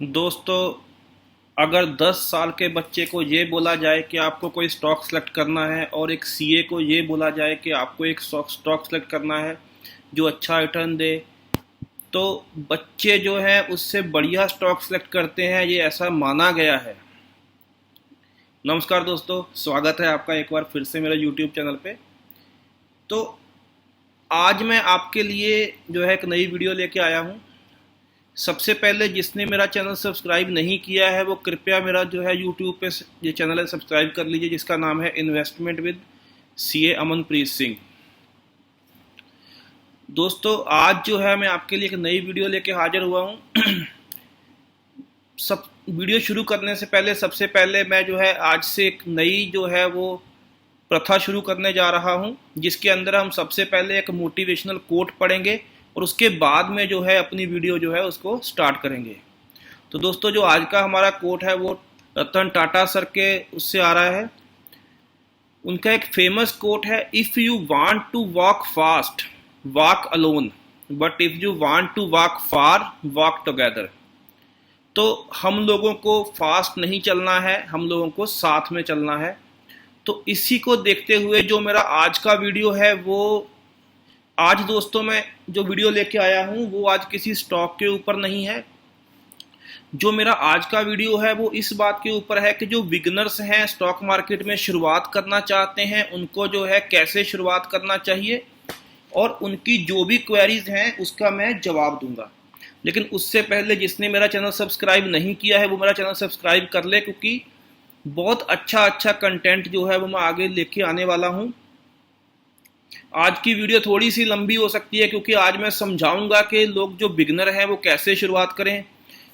दोस्तों, अगर 10 साल के बच्चे को ये बोला जाए कि आपको कोई स्टॉक सेलेक्ट करना है और एक सीए को ये बोला जाए कि आपको एक स्टॉक सेलेक्ट करना है जो अच्छा रिटर्न दे, तो बच्चे जो है उससे बढ़िया स्टॉक सेलेक्ट करते हैं, ये ऐसा माना गया है। नमस्कार दोस्तों, स्वागत है आपका एक बार फिर से मेरे यूट्यूब चैनल पे। तो आज मैं आपके लिए जो है एक नई वीडियो लेके आया हूँ। सबसे पहले जिसने मेरा चैनल सब्सक्राइब नहीं किया है वो कृपया मेरा जो है यूट्यूब पे ये चैनल है सब्सक्राइब कर लीजिए, जिसका नाम है investment with CA Amanpreet Singh. दोस्तों, आज जो है मैं आपके लिए एक नई वीडियो लेके हाजिर हुआ हूँ। सब वीडियो शुरू करने से पहले सबसे पहले मैं जो है आज से एक नई जो है वो प्रथा शुरू करने जा रहा हूँ, जिसके अंदर हम सबसे पहले एक मोटिवेशनल कोट पढ़ेंगे और उसके बाद में जो है अपनी वीडियो जो है उसको स्टार्ट करेंगे। तो दोस्तों, जो आज का हमारा कोट है वो रतन टाटा सर के उससे आ रहा है। उनका एक फेमस कोट है, if you want to walk fast walk alone, but if you want to walk far walk together. तो हम लोगों को फास्ट नहीं चलना है, हम लोगों को साथ में चलना है। तो इसी को देखते हुए जो मेरा आज का वीडियो है वो आज दोस्तों मैं जो वीडियो लेके आया हूँ वो आज किसी स्टॉक के ऊपर नहीं है। जो मेरा आज का वीडियो है वो इस बात के ऊपर है कि जो बिगनर्स हैं, स्टॉक मार्केट में शुरुआत करना चाहते हैं, उनको जो है कैसे शुरुआत करना चाहिए और उनकी जो भी क्वेरीज हैं उसका मैं जवाब दूंगा। लेकिन उससे पहले जिसने मेरा चैनल सब्सक्राइब नहीं किया है वो मेरा चैनल सब्सक्राइब कर ले, क्योंकि बहुत अच्छा कंटेंट जो है वो मैं आगे लेके आने वाला हूँ। आज की वीडियो थोड़ी सी लंबी हो सकती है क्योंकि आज मैं समझाऊंगा कि लोग जो बिगनर हैं वो कैसे शुरुआत करें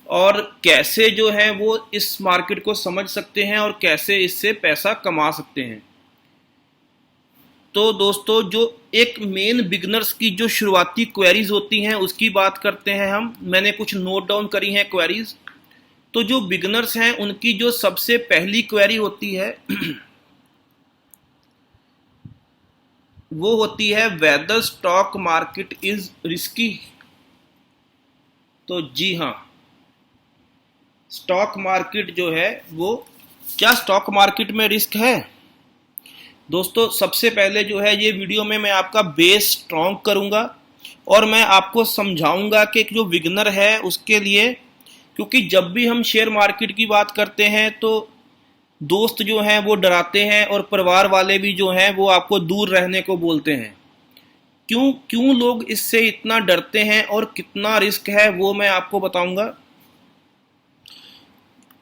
और कैसे जो है वो इस मार्केट को समझ सकते हैं और कैसे इससे पैसा कमा सकते हैं। तो दोस्तों, जो एक मेन बिगनर्स की जो शुरुआती क्वेरीज होती हैं उसकी बात करते हैं हम। मैंने कुछ नोट डाउन करी हैं क्वेरीज। तो जो बिगनर्स हैं उनकी जो सबसे पहली क्वेरी होती है वो होती है, whether stock market is risky. तो जी हाँ, स्टॉक मार्केट जो है वो, क्या स्टॉक मार्केट में रिस्क है? दोस्तों, सबसे पहले जो है ये वीडियो में मैं आपका बेस स्ट्रॉन्ग करूंगा और मैं आपको समझाऊंगा कि जो बिगनर है उसके लिए, क्योंकि जब भी हम शेयर मार्केट की बात करते हैं तो दोस्त जो हैं वो डराते हैं और परिवार वाले भी जो हैं वो आपको दूर रहने को बोलते हैं। क्यों क्यों लोग इससे इतना डरते हैं और कितना रिस्क है वो मैं आपको बताऊंगा।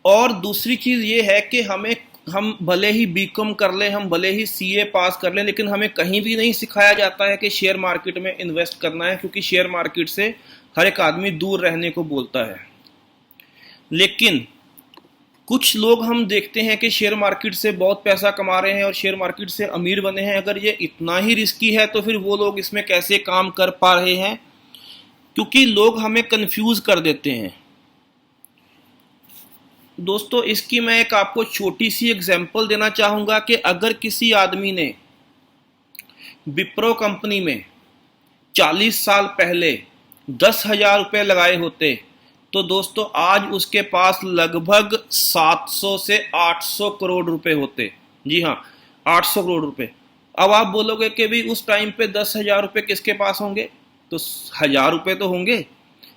और दूसरी चीज़ ये है कि हम भले ही बीकॉम कर लें, हम भले ही सीए पास कर लें, लेकिन हमें कहीं भी नहीं सिखाया जाता है कि शेयर मार्केट में इन्वेस्ट करना है, क्योंकि शेयर मार्केट से हर एक आदमी दूर रहने को बोलता है। लेकिन कुछ लोग हम देखते हैं कि शेयर मार्केट से बहुत पैसा कमा रहे हैं और शेयर मार्केट से अमीर बने हैं। अगर ये इतना ही रिस्की है तो फिर वो लोग इसमें कैसे काम कर पा रहे हैं? क्योंकि लोग हमें कंफ्यूज कर देते हैं। दोस्तों, इसकी मैं एक आपको छोटी सी एग्जांपल देना चाहूँगा कि अगर किसी आदमी ने विप्रो कंपनी में 40 साल पहले 10,000 रुपये लगाए होते तो दोस्तों आज उसके पास लगभग 700 से 800 करोड़ रुपए होते। जी हाँ, 800 करोड़ रुपए। अब आप बोलोगे कि भी उस टाइम पे 10,000 रुपये किसके पास होंगे? तो 1,000 रुपये तो होंगे।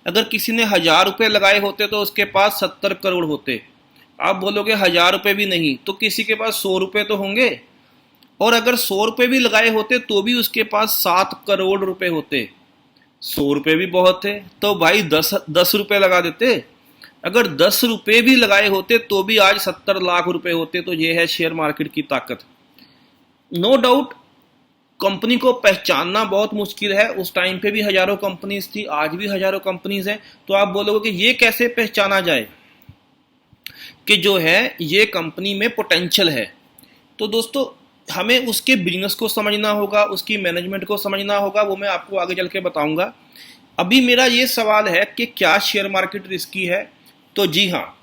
अगर किसी ने 1,000 रुपये लगाए होते तो उसके पास 70 करोड़ होते। आप बोलोगे 1,000 रुपये भी नहीं, तो किसी के पास 100 रुपये तो होंगे। और अगर 100 रुपये भी लगाए होते तो भी उसके पास 7 करोड़ रुपए होते। 100 रुपये भी बहुत थे तो भाई 10 रुपये लगा देते। अगर 10 रुपये भी लगाए होते तो भी आज 70 लाख रुपए होते। तो ये है शेयर मार्केट की ताकत। नो डाउट कंपनी को पहचानना बहुत मुश्किल है। उस टाइम पे भी हजारों कंपनीज थी, आज भी हजारों कंपनीज हैं। तो आप बोलोगे कि ये कैसे पहचाना जाए कि जो है ये कंपनी में पोटेंशियल है? तो दोस्तों, हमें उसके बिजनेस को समझना होगा, उसकी मैनेजमेंट को समझना होगा। वो मैं आपको आगे चल के बताऊंगा। अभी मेरा ये सवाल है कि क्या शेयर मार्केट रिस्की है? तो जी हाँ,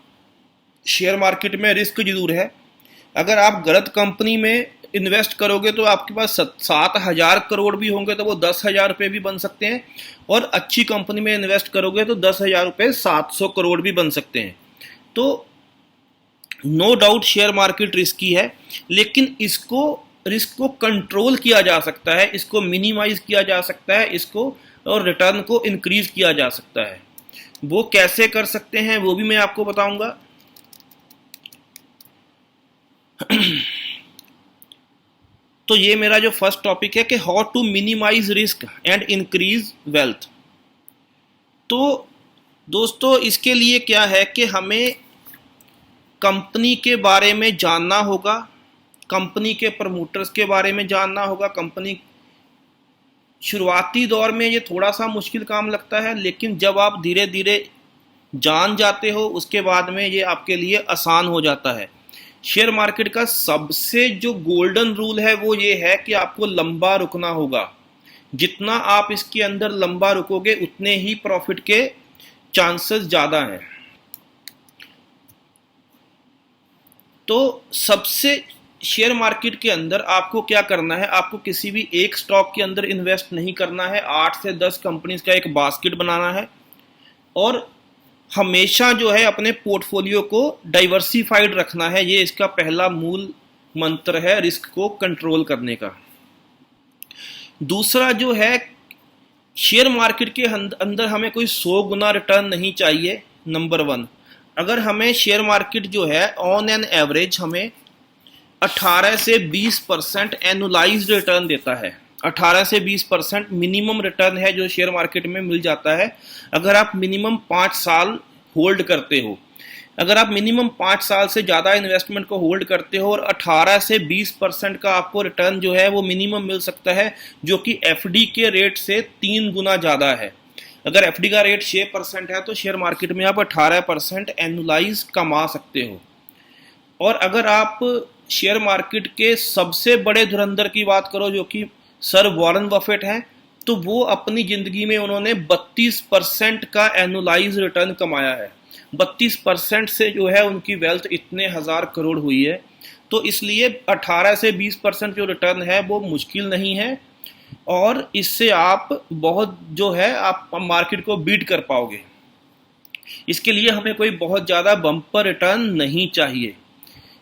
शेयर मार्केट में रिस्क जरूर है। अगर आप गलत कंपनी में इन्वेस्ट करोगे तो आपके पास 7,000 करोड़ भी होंगे तो वो 10,000 रुपये भी बन सकते हैं, और अच्छी कंपनी में इन्वेस्ट करोगे तो 10,000 रुपये 700 करोड़ भी बन सकते हैं। तो no doubt share market risky है, लेकिन इसको रिस्क को कंट्रोल किया जा सकता है, इसको मिनिमाइज किया जा सकता है, इसको और रिटर्न को इंक्रीज किया जा सकता है। वो कैसे कर सकते हैं वो भी मैं आपको बताऊंगा। तो ये मेरा जो फर्स्ट टॉपिक है कि how to minimise risk and increase wealth. तो दोस्तों इसके लिए क्या है कि हमें कंपनी के बारे में जानना होगा, कंपनी के प्रमोटर्स के बारे में जानना होगा। कंपनी शुरुआती दौर में ये थोड़ा सा मुश्किल काम लगता है, लेकिन जब आप धीरे धीरे जान जाते हो उसके बाद में ये आपके लिए आसान हो जाता है। शेयर मार्केट का सबसे जो गोल्डन रूल है वो ये है कि आपको लंबा रुकना होगा। जितना आप इसके अंदर लंबा रुकोगे उतने ही प्रॉफिट के चांसेस ज़्यादा हैं। तो सबसे शेयर मार्केट के अंदर आपको क्या करना है, आपको किसी भी एक स्टॉक के अंदर इन्वेस्ट नहीं करना है, 8 से 10 कंपनीज का एक बास्केट बनाना है, और हमेशा जो है अपने पोर्टफोलियो को डाइवर्सिफाइड रखना है। ये इसका पहला मूल मंत्र है रिस्क को कंट्रोल करने का। दूसरा जो है, शेयर मार्केट के अंदर हमें कोई 100 गुना रिटर्न नहीं चाहिए। नंबर 1, अगर हमें शेयर मार्केट जो है ऑन एन एवरेज हमें 18 से 20% एनुलाइज्ड रिटर्न देता है, 18 से 20% मिनिमम रिटर्न है जो शेयर मार्केट में मिल जाता है अगर आप मिनिमम 5 साल होल्ड करते हो। अगर आप मिनिमम 5 साल से ज़्यादा इन्वेस्टमेंट को होल्ड करते हो और 18 से 20% का आपको रिटर्न जो है वो मिनिमम मिल सकता है, जो कि एफडी के रेट से 3 गुना ज़्यादा है। अगर एफडी का रेट 6% है तो शेयर मार्केट में आप 18% एनुलाइज कमा सकते हो। और अगर आप शेयर मार्केट के सबसे बड़े धुरंधर की बात करो जो कि सर वॉरेन बफेट हैं, तो वो अपनी ज़िंदगी में उन्होंने 32% का एनुलाइज रिटर्न कमाया है। 32% से जो है उनकी वेल्थ इतने हज़ार करोड़ हुई है। तो इसलिए 18 से 20% जो रिटर्न है वो मुश्किल नहीं है, और इससे आप बहुत जो है आप मार्केट को बीट कर पाओगे। इसके लिए हमें कोई बहुत ज़्यादा बम्पर रिटर्न नहीं चाहिए।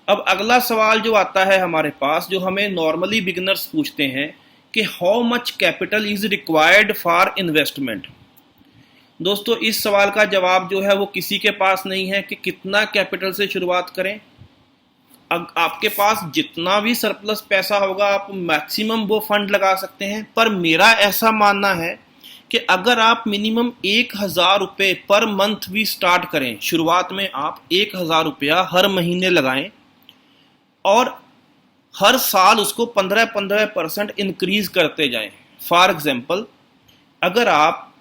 अब अगला सवाल जो आता है हमारे पास, जो हमें नॉर्मली बिगिनर्स पूछते हैं कि how much capital is required for investment. दोस्तों इस सवाल का जवाब जो है वो किसी के पास नहीं है कि कितना कैपिटल से शुरुआत करें। आपके पास जितना भी सरप्लस पैसा होगा आप मैक्सिमम वो फंड लगा सकते हैं, पर मेरा ऐसा मानना है कि अगर आप मिनिमम 1,000 रुपये पर मंथ भी स्टार्ट करें, शुरुआत में आप 1,000 रुपया हर महीने लगाएं और हर साल उसको 15% इंक्रीज करते जाएं। फॉर एग्जाम्पल, अगर आप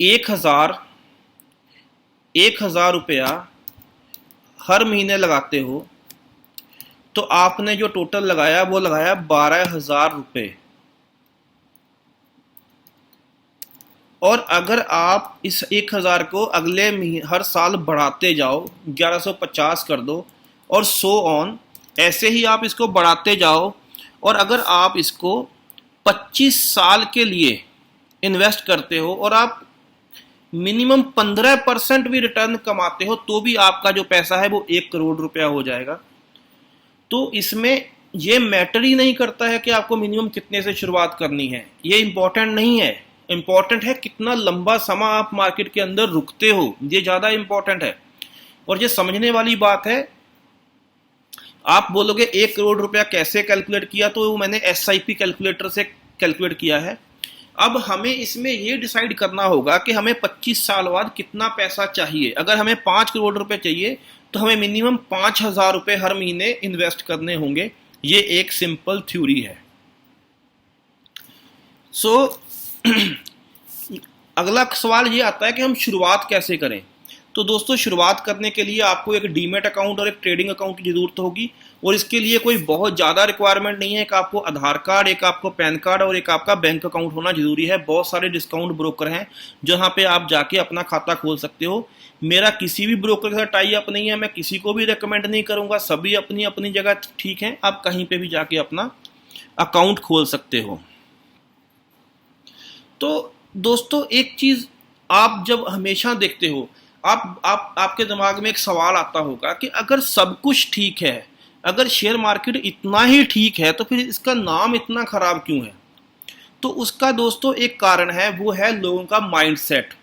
1,000 रुपया हर महीने लगाते हो तो आपने जो टोटल लगाया वो लगाया 12,000 रुपये। और अगर आप इस 1,000 को अगले हर साल बढ़ाते जाओ, 1,150 कर दो और सो ऑन, ऐसे ही आप इसको बढ़ाते जाओ, और अगर आप इसको 25 साल के लिए इन्वेस्ट करते हो और आप मिनिमम 15% भी रिटर्न कमाते हो तो भी आपका जो पैसा है वो 1 करोड़ रुपया हो जाएगा। तो इसमें ये मैटर ही नहीं करता है कि आपको मिनिमम कितने से शुरुआत करनी है, ये इंपॉर्टेंट नहीं है। इंपॉर्टेंट है कितना लंबा समय आप मार्केट के अंदर रुकते हो, ये ज़्यादा इंपॉर्टेंट है। और ये समझने वाली बात है। आप बोलोगे 1 करोड़ रुपया कैसे कैलकुलेट किया, तो मैंने SIP कैलकुलेटर से कैलकुलेट किया है। अब हमें इसमें ये डिसाइड करना होगा कि हमें 25 साल बाद कितना पैसा चाहिए। अगर हमें 5 करोड़ रुपए चाहिए तो हमें मिनिमम 5,000 रुपये हर महीने इन्वेस्ट करने होंगे। ये एक सिंपल थ्योरी है। अगला सवाल ये आता है कि हम शुरुआत कैसे करें। तो दोस्तों शुरुआत करने के लिए आपको एक डीमेट अकाउंट और एक ट्रेडिंग अकाउंट की ज़रूरत होगी। और इसके लिए कोई बहुत ज़्यादा रिक्वायरमेंट नहीं है। एक आपको आधार कार्ड, एक आपको पैन कार्ड और एक आपका बैंक अकाउंट होना जरूरी है। बहुत सारे डिस्काउंट ब्रोकर हैं जहाँ पे आप जाके अपना खाता खोल सकते हो। मेरा किसी भी ब्रोकर के साथ टाई अप नहीं है, मैं किसी को भी रेकमेंड नहीं करूँगा, सभी अपनी अपनी जगह ठीक हैं। आप कहीं पर भी जाके अपना अकाउंट खोल सकते हो। तो दोस्तों एक चीज़ आप जब हमेशा देखते हो, आपके दिमाग में एक सवाल आता होगा कि अगर सब कुछ ठीक है, अगर शेयर मार्केट इतना ही ठीक है, तो फिर इसका नाम इतना खराब क्यों है? तो उसका दोस्तों एक कारण है, वो है लोगों का माइंडसेट।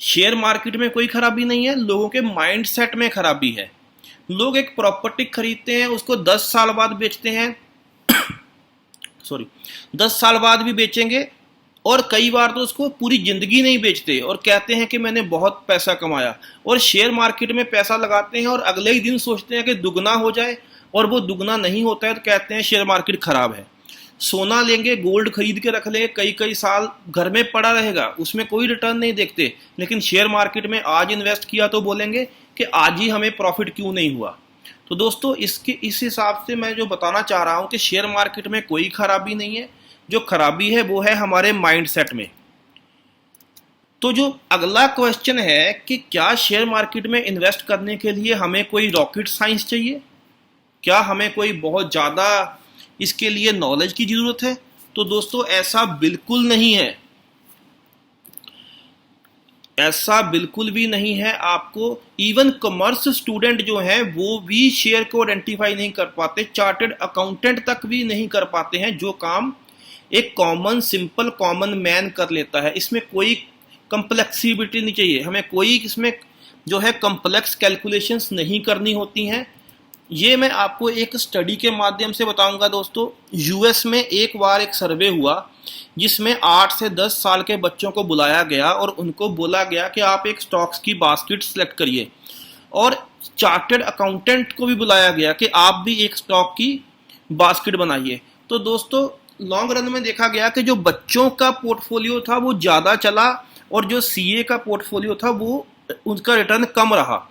शेयर मार्केट में कोई खराबी नहीं है, लोगों के माइंडसेट में खराबी है। लोग एक प्रॉपर्टी खरीदते हैं, उसको 10 साल बाद बेचते हैं, सॉरी 10 साल बाद भी बेचेंगे, और कई बार तो उसको पूरी जिंदगी नहीं बेचते और कहते हैं कि मैंने बहुत पैसा कमाया। और शेयर मार्केट में पैसा लगाते हैं और अगले ही दिन सोचते हैं कि दुगना हो जाए, और वो दुगना नहीं होता है तो कहते हैं शेयर मार्केट खराब है। सोना लेंगे, गोल्ड खरीद के रख लेंगे, कई कई साल घर में पड़ा रहेगा, उसमें कोई रिटर्न नहीं देखते, लेकिन शेयर मार्केट में आज इन्वेस्ट किया तो बोलेंगे कि आज ही हमें प्रॉफिट क्यों नहीं हुआ। तो दोस्तों इस हिसाब से मैं जो बताना चाह रहा हूँ कि शेयर मार्केट में कोई खराबी नहीं है, जो खराबी है वो है हमारे माइंडसेट में। तो जो अगला क्वेश्चन है कि क्या शेयर मार्केट में इन्वेस्ट करने के लिए हमें कोई रॉकेट साइंस चाहिए? क्या हमें कोई बहुत ज़्यादा इसके लिए नॉलेज की ज़रूरत है? तो दोस्तों ऐसा बिल्कुल नहीं है, ऐसा बिल्कुल भी नहीं है। आपको इवन कॉमर्स स्टूडेंट जो हैं वो भी शेयर को आइडेंटिफाई नहीं कर पाते, चार्टर्ड अकाउंटेंट तक भी नहीं कर पाते हैं, जो काम एक कॉमन सिंपल कॉमन मैन कर लेता है। इसमें कोई कम्प्लेक्सिबिलिटी नहीं चाहिए, हमें कोई इसमें जो है कम्प्लेक्स कैलकुलेशंस नहीं करनी होती हैं। ये मैं आपको एक स्टडी के माध्यम से बताऊंगा दोस्तों। यूएस में एक बार एक सर्वे हुआ जिसमें 8 से 10 साल के बच्चों को बुलाया गया और उनको बोला गया कि आप एक स्टॉक्स की बास्केट सेलेक्ट करिए, और चार्टर्ड अकाउंटेंट को भी बुलाया गया कि आप भी एक स्टॉक की बास्केट बनाइए। तो दोस्तों लॉन्ग रन में देखा गया कि जो बच्चों का पोर्टफोलियो था वो ज़्यादा चला, और जो सीए का पोर्टफोलियो था वो उसका रिटर्न कम रहा।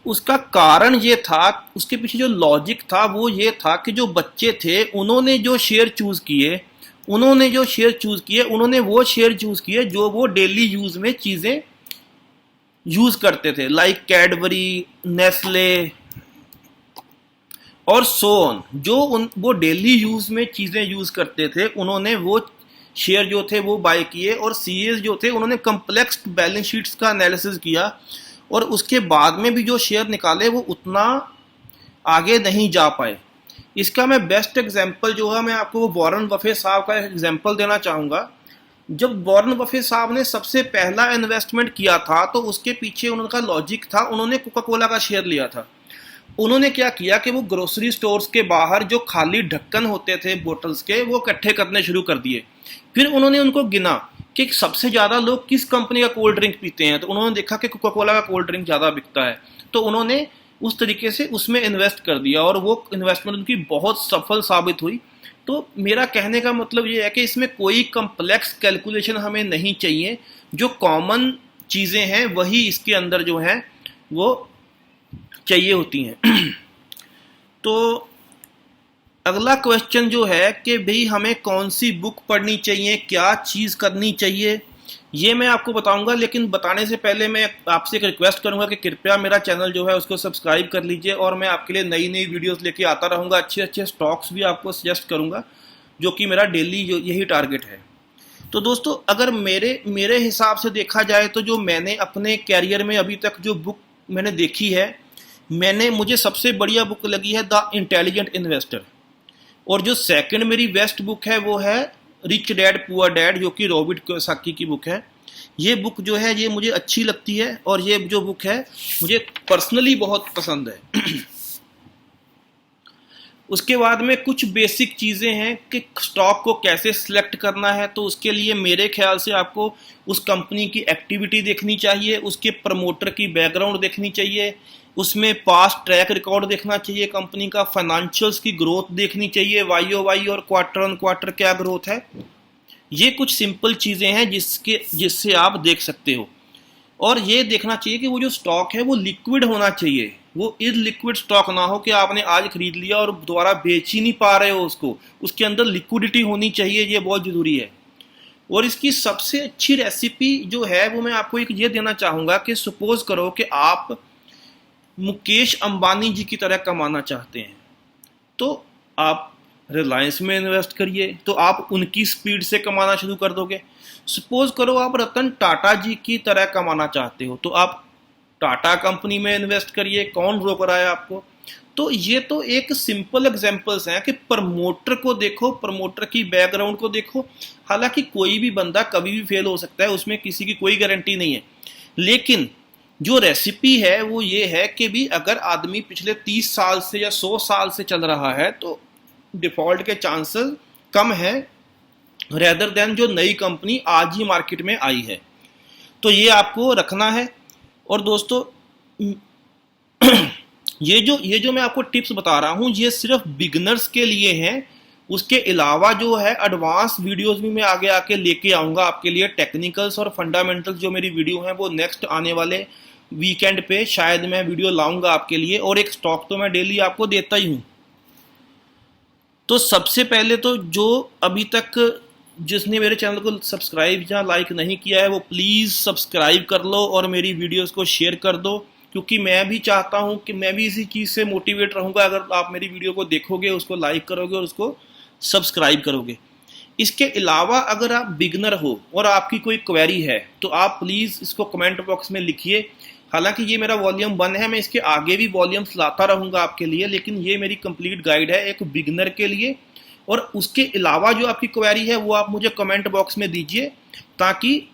उसका कारण ये था, उसके पीछे जो लॉजिक था वो ये था कि जो बच्चे थे उन्होंने जो शेयर चूज़ किए, उन्होंने वो शेयर चूज़ किए जो वो डेली यूज़ में चीज़ें यूज़ करते थे, लाइक कैडबरी, नेस्ले और सो ऑन। वो डेली यूज़ में चीज़ें यूज़ करते थे, उन्होंने वो शेयर जो थे वो बाय किए। और सीएस जो थे उन्होंने कम्प्लेक्स बैलेंस शीट्स का एनालिसिस किया, और उसके बाद में भी जो शेयर निकाले वो उतना आगे नहीं जा पाए। इसका मैं बेस्ट एग्जांपल जो है मैं आपको वो वॉरेन बफेट साहब का एग्जांपल देना चाहूँगा। जब वॉरेन बफेट साहब ने सबसे पहला इन्वेस्टमेंट किया था तो उसके पीछे उनका लॉजिक था, उन्होंने कोका कोला का शेयर लिया था। उन्होंने क्या किया कि वो ग्रोसरी स्टोर्स के बाहर जो खाली ढक्कन होते थे बोतल्स के वो इकट्ठे करने शुरू कर दिए। फिर उन्होंने उनको गिना कि सबसे ज़्यादा लोग किस कंपनी का कोल्ड ड्रिंक पीते हैं, तो उन्होंने देखा कि कोका कोला का कोल्ड ड्रिंक ज़्यादा बिकता है, तो उन्होंने उस तरीके से उसमें इन्वेस्ट कर दिया और वो इन्वेस्टमेंट उनकी बहुत सफल साबित हुई। तो मेरा कहने का मतलब ये है कि इसमें कोई कम्प्लेक्स कैलकुलेशन हमें नहीं चाहिए, जो कॉमन चीज़ें हैं वही इसके अंदर जो है वो चाहिए होती हैं। तो अगला क्वेश्चन जो है कि भाई हमें कौन सी बुक पढ़नी चाहिए, क्या चीज़ करनी चाहिए, ये मैं आपको बताऊंगा। लेकिन बताने से पहले मैं आपसे एक रिक्वेस्ट करूंगा कि कृपया मेरा चैनल जो है उसको सब्सक्राइब कर लीजिए, और मैं आपके लिए नई नई वीडियोस लेके आता रहूंगा, अच्छे अच्छे स्टॉक्स भी आपको सजेस्ट करूंगा, जो कि मेरा डेली यही टारगेट है। तो दोस्तों अगर मेरे हिसाब से देखा जाए तो जो मैंने अपने कैरियर में अभी तक जो बुक मैंने देखी है, मुझे सबसे बढ़िया बुक लगी है द इंटेलिजेंट इन्वेस्टर, और जो सेकंड मेरी बेस्ट बुक है वो है रिच डैड पुअर डैड, जो कि रॉबर्ट कियोसाकी की बुक है। ये बुक जो है ये मुझे अच्छी लगती है, और ये जो बुक है मुझे पर्सनली बहुत पसंद है। उसके बाद में कुछ बेसिक चीज़ें हैं कि स्टॉक को कैसे सिलेक्ट करना है, तो उसके लिए मेरे ख्याल से आपको उस कंपनी की एक्टिविटी देखनी चाहिए, उसके प्रमोटर की बैकग्राउंड देखनी चाहिए, उसमें पास्ट ट्रैक रिकॉर्ड देखना चाहिए, कंपनी का फाइनेंशियल्स की ग्रोथ देखनी चाहिए, YoY और क्वार्टर ऑन क्वार्टर क्या ग्रोथ है। ये कुछ सिंपल चीज़ें हैं जिससे आप देख सकते हो। और ये देखना चाहिए कि वो जो स्टॉक है वो लिक्विड होना चाहिए, वो इलिक्विड स्टॉक ना हो कि आपने आज खरीद लिया और दोबारा बेच ही नहीं पा रहे हो उसको, उसके अंदर लिक्विडिटी होनी चाहिए, ये बहुत ज़रूरी है। और इसकी सबसे अच्छी रेसिपी जो है वो मैं आपको एक ये देना चाहूँगा कि सपोज करो कि आप मुकेश अंबानी जी की तरह कमाना चाहते हैं, तो आप रिलायंस में इन्वेस्ट करिए, तो आप उनकी स्पीड से कमाना शुरू कर दोगे। सपोज करो आप रतन टाटा जी की तरह कमाना चाहते हो, तो आप टाटा कंपनी में इन्वेस्ट करिए, कौन रोक रहा है आपको। तो ये तो एक सिंपल एग्जांपल्स हैं कि प्रमोटर को देखो, प्रमोटर की बैकग्राउंड को देखो। हालांकि कोई भी बंदा कभी भी फेल हो सकता है, उसमें किसी की कोई गारंटी नहीं है, लेकिन जो रेसिपी है वो ये है कि भी अगर आदमी पिछले 30 साल से या 100 साल से चल रहा है तो डिफॉल्ट के चांसेस कम है रेदर देन जो नई कंपनी आज ही मार्केट में आई है। तो ये आपको रखना है। और दोस्तों ये जो मैं आपको टिप्स बता रहा हूँ ये सिर्फ बिगनर्स के लिए हैं। उसके अलावा जो है एडवांस वीडियोस भी मैं आगे आके लेके आऊँगा आपके लिए। टेक्निकल्स और फंडामेंटल्स जो मेरी वीडियो हैं वो नेक्स्ट आने वाले वीकेंड पे शायद मैं वीडियो लाऊंगा आपके लिए। और एक स्टॉक तो मैं डेली आपको देता ही हूँ। तो सबसे पहले तो जो अभी तक जिसने मेरे चैनल को सब्सक्राइब या लाइक नहीं किया है वो प्लीज़ सब्सक्राइब कर लो और मेरी वीडियोस को शेयर कर दो, क्योंकि मैं भी चाहता हूं कि मैं भी इसी चीज़ से मोटिवेट रहूंगा अगर आप मेरी वीडियो को देखोगे, उसको लाइक करोगे और उसको सब्सक्राइब करोगे। इसके अलावा अगर आप बिगनर हो और आपकी कोई क्वेरी है तो आप प्लीज़ इसको कमेंट बॉक्स में लिखिए। हालांकि ये मेरा वॉल्यूम 1 है, मैं इसके आगे भी वॉल्यूम्स लाता रहूँगा आपके लिए, लेकिन ये मेरी कंप्लीट गाइड है एक बिगनर के लिए। और उसके अलावा जो आपकी क्वेरी है वो आप मुझे कमेंट बॉक्स में दीजिए ताकि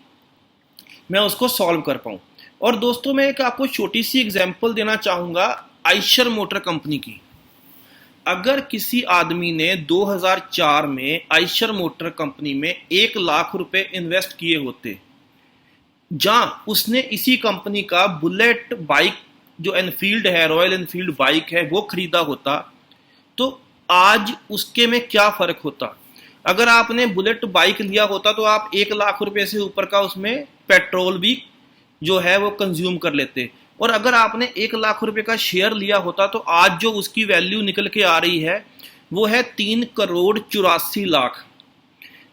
मैं उसको सॉल्व कर पाऊँ। और दोस्तों मैं एक आपको छोटी सी एग्जांपल देना चाहूँगा आइशर मोटर कंपनी की। अगर किसी आदमी ने 2004 में आइशर मोटर कंपनी में 1 लाख रुपए इन्वेस्ट किए होते, जहां उसने इसी कंपनी का बुलेट बाइक जो एनफील्ड है, रॉयल एनफील्ड बाइक है, वो खरीदा होता, तो आज उसके में क्या फर्क होता। अगर आपने बुलेट बाइक लिया होता तो आप 1 लाख रुपए से ऊपर का उसमें पेट्रोल भी जो है वो कंज्यूम कर लेते। और अगर आपने 1 लाख रुपए का शेयर लिया होता तो आज जो उसकी वैल्यू निकल के आ रही है वो है 3,84,00,000।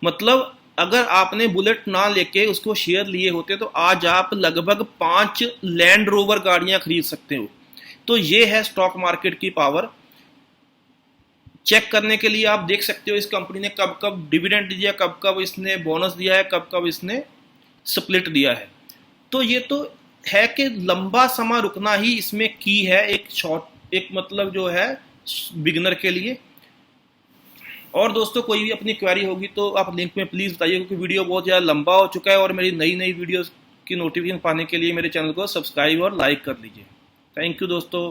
मतलब अगर आपने बुलेट ना लेके उसको शेयर लिए होते तो आज आप लगभग 5 लैंड रोवर गाड़ियां खरीद सकते हो। तो ये है स्टॉक मार्केट की पावर। चेक करने के लिए आप देख सकते हो इस कंपनी ने कब कब डिविडेंड दिया, कब कब इसने बोनस दिया है, कब कब इसने स्प्लिट दिया है। तो ये तो है कि लंबा समय रुकना ही इसमें की है, एक मतलब जो है बिगनर के लिए। और दोस्तों कोई भी अपनी क्वेरी होगी तो आप लिंक में प्लीज़ बताइए, क्योंकि वीडियो बहुत ज़्यादा लंबा हो चुका है। और मेरी नई नई वीडियोस की नोटिफिकेशन पाने के लिए मेरे चैनल को सब्सक्राइब और लाइक कर लीजिए। थैंक यू दोस्तों।